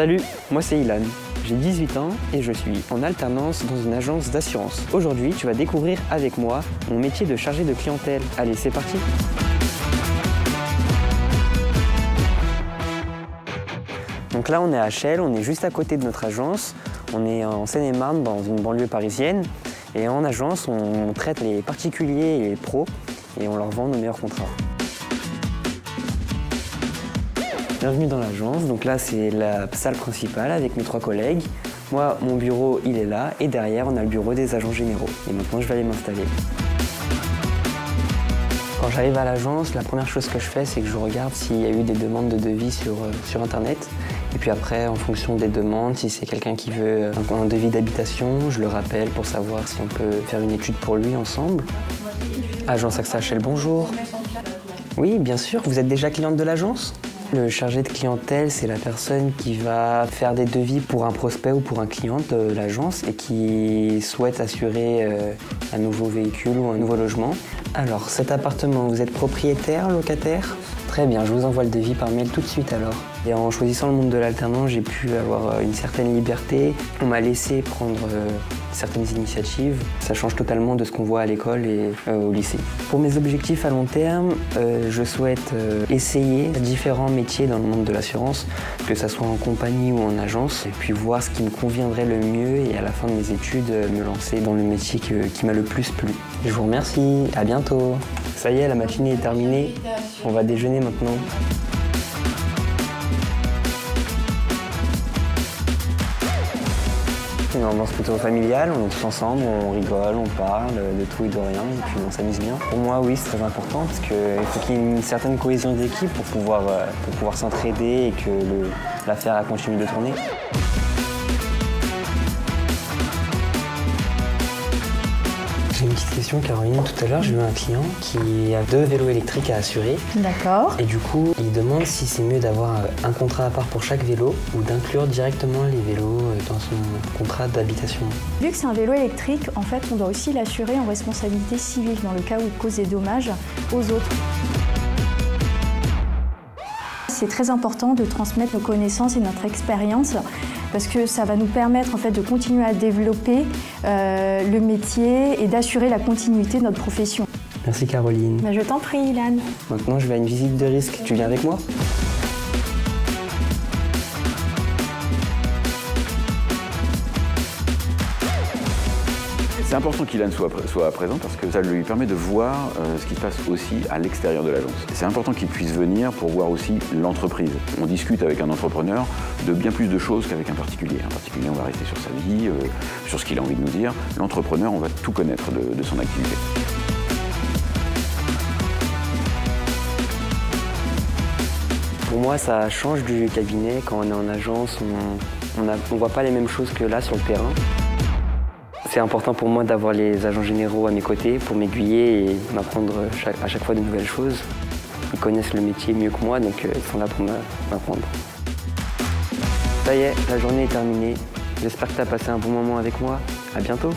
Salut, moi c'est Ilan. J'ai 18 ans et je suis en alternance dans une agence d'assurance. Aujourd'hui, tu vas découvrir avec moi mon métier de chargé de clientèle. Allez, c'est parti! Donc là, on est à Chelles, on est juste à côté de notre agence. On est en Seine-et-Marne, dans une banlieue parisienne. Et en agence, on traite les particuliers et les pros et on leur vend nos meilleurs contrats. Bienvenue dans l'agence. Donc là, c'est la salle principale avec mes 3 collègues. Moi, mon bureau, il est là. Et derrière, on a le bureau des agents généraux. Et maintenant, je vais aller m'installer. Quand j'arrive à l'agence, la première chose que je fais, c'est que je regarde s'il y a eu des demandes de devis sur Internet. Et puis après, en fonction des demandes, si c'est quelqu'un qui veut un devis d'habitation, je le rappelle pour savoir si on peut faire une étude pour lui ensemble. Agence AXA Chelles, bonjour. Oui, bien sûr, vous êtes déjà cliente de l'agence ? Le chargé de clientèle, c'est la personne qui va faire des devis pour un prospect ou pour un client de l'agence et qui souhaite assurer un nouveau véhicule ou un nouveau logement. Alors, cet appartement, vous êtes propriétaire, locataire ? Très bien, je vous envoie le devis par mail tout de suite alors. Et en choisissant le monde de l'alternance, j'ai pu avoir une certaine liberté. On m'a laissé prendre certaines initiatives. Ça change totalement de ce qu'on voit à l'école et au lycée. Pour mes objectifs à long terme, je souhaite essayer différents métiers dans le monde de l'assurance, que ce soit en compagnie ou en agence, et puis voir ce qui me conviendrait le mieux et à la fin de mes études, me lancer dans le métier qui m'a le plus plu. Je vous remercie, à bientôt. Ça y est, la matinée est terminée. On va déjeuner maintenant. Une ambiance plutôt familiale, on est tous ensemble, on rigole, on parle de tout et de rien, et puis on s'amuse bien. Pour moi, oui, c'est très important, parce qu'il faut qu'il y ait une certaine cohésion d'équipe pour pouvoir s'entraider et que l'affaire continue de tourner. J'ai une petite question, Caroline. Tout à l'heure, j'ai eu un client qui a 2 vélos électriques à assurer. D'accord. Et du coup, il demande si c'est mieux d'avoir un contrat à part pour chaque vélo ou d'inclure directement les vélos dans son contrat d'habitation. Vu que c'est un vélo électrique, en fait, on doit aussi l'assurer en responsabilité civile dans le cas où il cause des dommages aux autres. C'est très important de transmettre nos connaissances et notre expérience parce que ça va nous permettre en fait, de continuer à développer le métier et d'assurer la continuité de notre profession. Merci Caroline. Je t'en prie, Ilan. Maintenant, je vais à une visite de risque. Tu viens avec moi ? C'est important qu'Ilan soit présent parce que ça lui permet de voir ce qui se passe aussi à l'extérieur de l'agence. C'est important qu'il puisse venir pour voir aussi l'entreprise. On discute avec un entrepreneur de bien plus de choses qu'avec un particulier. Un particulier, on va rester sur sa vie, sur ce qu'il a envie de nous dire. L'entrepreneur, on va tout connaître de son activité. Pour moi, ça change du cabinet. Quand on est en agence, on voit pas les mêmes choses que là sur le terrain. C'est important pour moi d'avoir les agents généraux à mes côtés pour m'aiguiller et m'apprendre à chaque fois de nouvelles choses. Ils connaissent le métier mieux que moi, donc ils sont là pour m'apprendre. Ça y est, la journée est terminée. J'espère que tu as passé un bon moment avec moi. À bientôt.